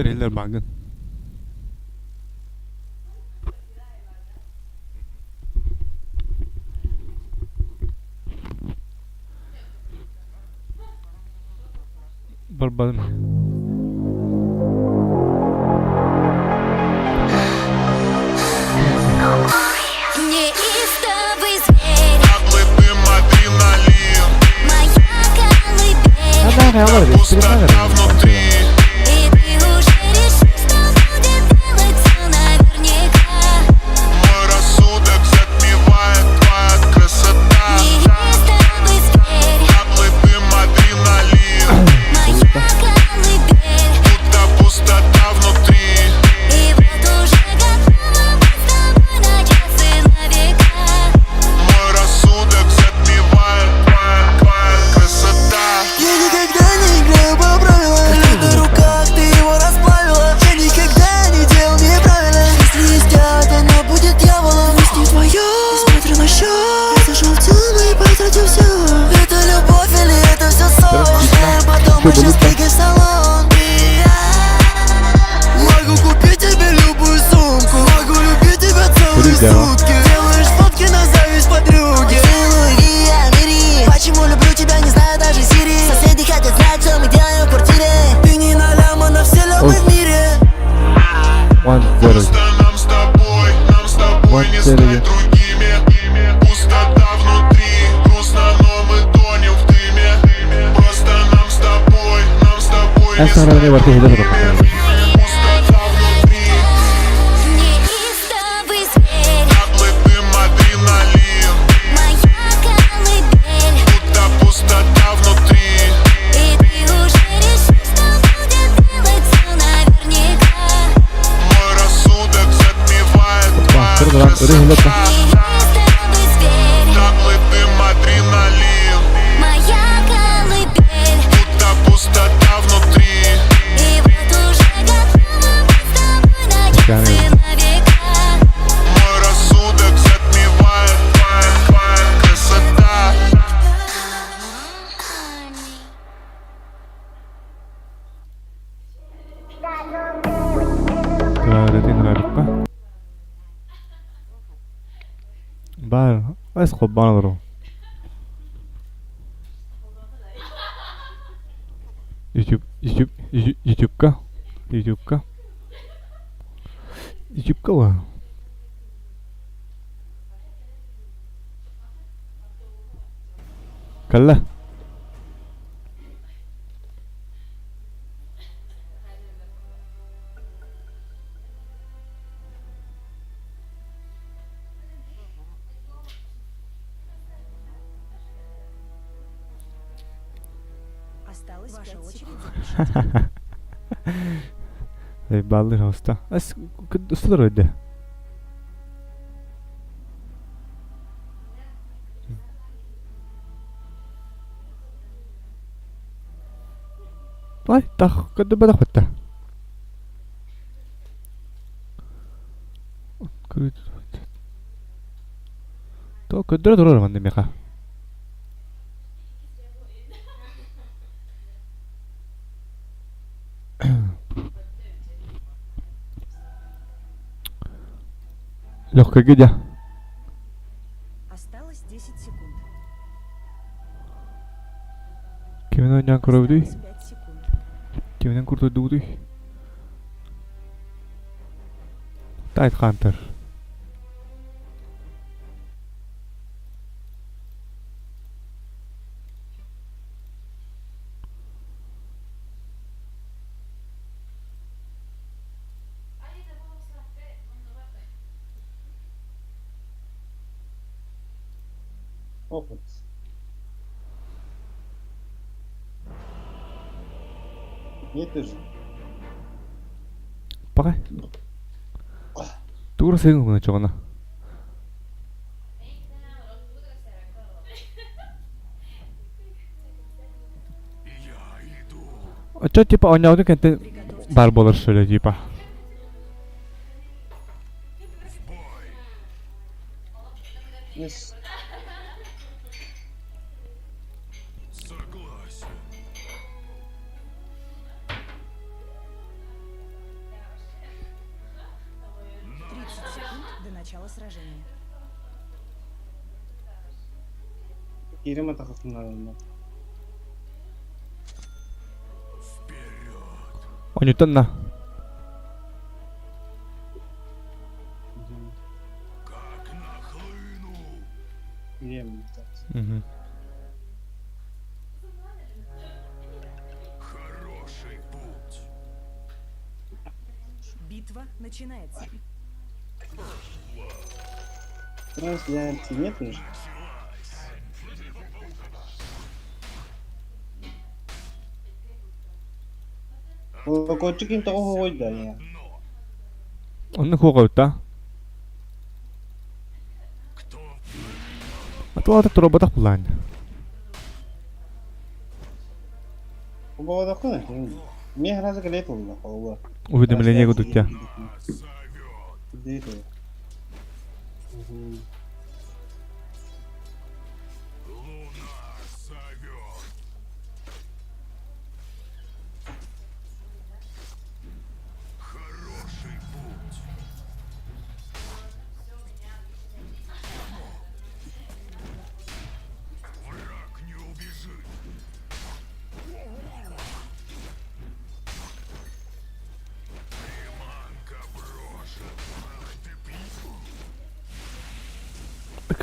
Хиллер баган. Барбан. Неистовый зверь, Дым, адреналин, моя колыбель. пустота внутри. И ты уже решил, что будет делать всё наверняка. Мой рассудок затмевает твоя красота. Неистовый зверь, Дым, адреналин, моя колыбель. будто пустота внутри. И вот уже готова быть с тобой на часы на века. Мой рассудок затмевает твоя красота. Я никогда не играю по правилам. В твоих руках ты его расплавила. Я никогда не делал неправильно. Если есть яд, она будет дьяволом. Если не твоё, смотрю на счёт. Зашел в тюрьму и потратил всё. Это любовь или это всё сон? Потом мы сейчас двигаем в салон. И я могу купить тебе любую сумку. Могу любить тебя целые сутки. Делаешь фотки на зависть подруги. Целую Виа Мири. Почему люблю тебя, не знаю даже Сири. Соседи хотят знать, что мы делаем в квартире. Ты не на лям, а на все лямы в мире. 1-0. Просто нам с тобой не стать другими. Пустота внутри, грустно, но мы тонем в дыме. Просто нам с тобой не Esta hora de стать Хиллер. пустота внутри. Неистовый зверь, Дым, адреналин, моя колыбель. будто пустота внутри. И ты уже решил, что будет делать всё наверняка. Мой рассудок затмевает твоя Круто, красота. Неистовый зверь, Дым, адреналин, моя колыбель. будто пустота внутри. И вот уже готова быть с тобой на часы на века. Мой рассудок затмевает твоя красота. Rätin rarpa. Bar. Ais khobban bro. YouTube का हुआ कल Осталось 5 секунд. Baldır hosta. As kudur öde. Ay, tak kudu bada khutta. Kudu. To kudur durur mande meka. Легкая гидя. Осталось 10 секунд. Kimin oynayan kurabiliyor? Осталось 5 секунд. Kimin kurtulduğu? Tight Hunter. Опыт. Не ты же. Bakay. Tuğra senin bunu çoğuna. Что типа он не кенте барболар şöyle типа. Yes. до начала сражения. Иреме тахасында. Онютан на. Ирем. Мгм. Битва начинается. Трансляции нет уже? Колокольчик того ойда я. Онны хугавта. Атуата туробата кулан. Убава да Мне раза галет oldu хава. Уведомление гудуття. Дейто.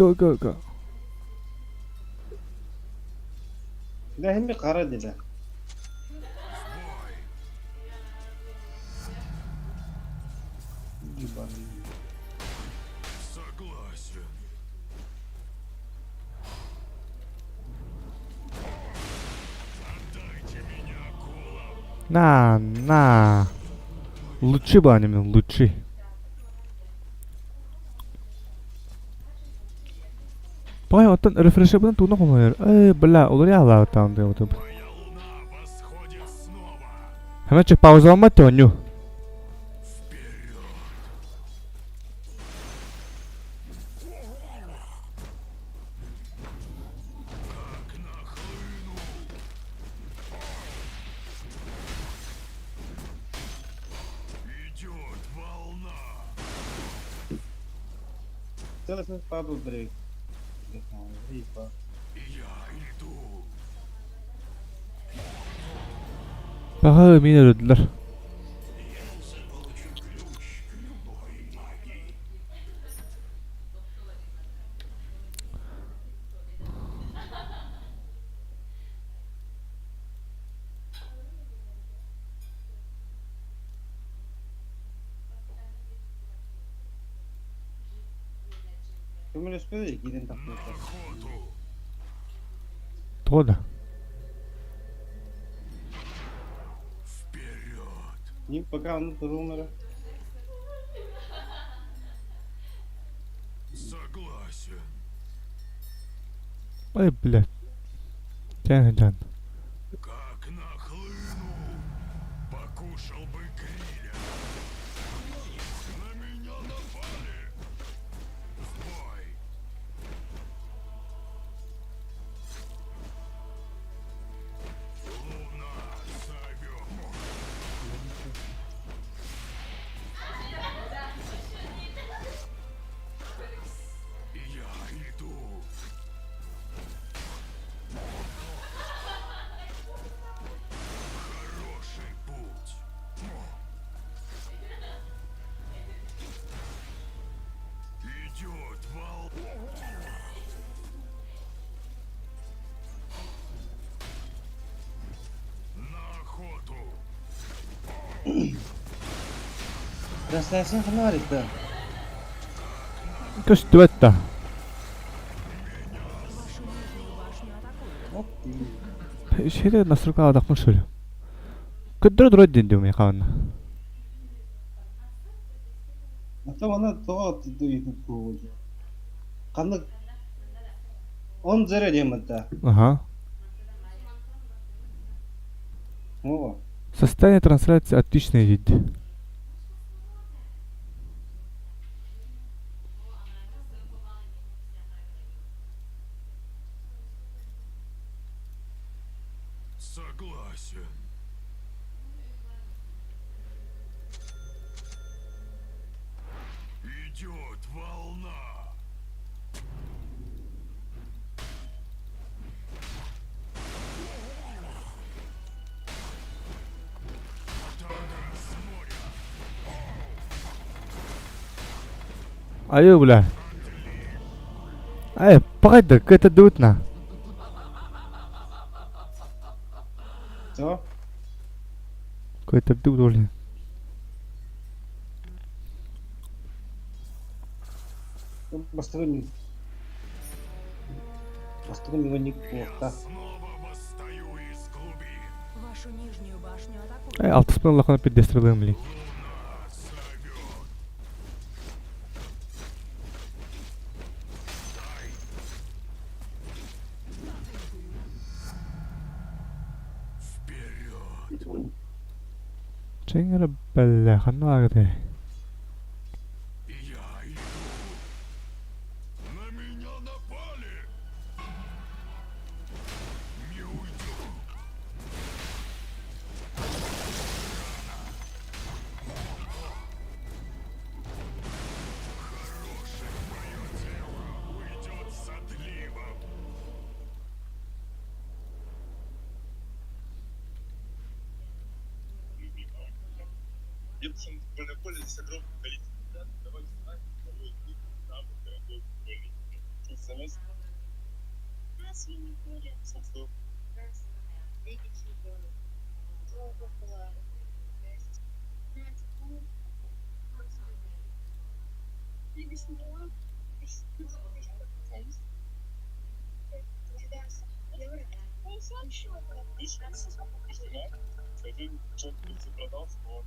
Го. Да хэмби гараад иля. На. Лучший был аниме, лучший. Пой, отан рефрешебен туна хомер. Бля, улари алаа таун дэ вот. Хэмэч пауза алмат оню. Целостный пабл брейк. Бага минердлер. Кому успели гиден такой. Тода. Не пока он умер. Согласен. Ой, блядь. Тян. Как нахлыну, покушал бы гриля. На меня напали. В бой. Луна зовет. Я иду. Хороший путь. Идет вал. На охоту. Трансляция ханарит, да. Кыш дуэтта. Вашу нижнюю башню атакуют. Вот ты. Шере насрука адакмын шөл. Көддөр дендем я каван. А то она то ты идут поводи. Кандык. Он зере дематта. Ага. О. Состояние трансляции отличное вид. Согласен. Идет волна. Ayo bula. Погоди, какая-то дутна. Все? Какой-то дут, блин. Посторонний. Постороннего неплохо. Снова восстаю из глубин. Вашу нижнюю башню атакуют. Altı spin lakona bir destrelem li. Луна зовет. Вперед. Çengere belle hanno agde. Я иду. На меня напали. Не уйду. Хорошее мое тело уйдет с отливом. Если футбольное поле, здесь огромное количество ребят, давайте знать, кого из них самый дорогой футбольный клуб. Что замес? Красивый поле, Что? Лиги чемпионов, два купола, Лига чемпионов, специалист, Евро, Скажи, что ты продался, он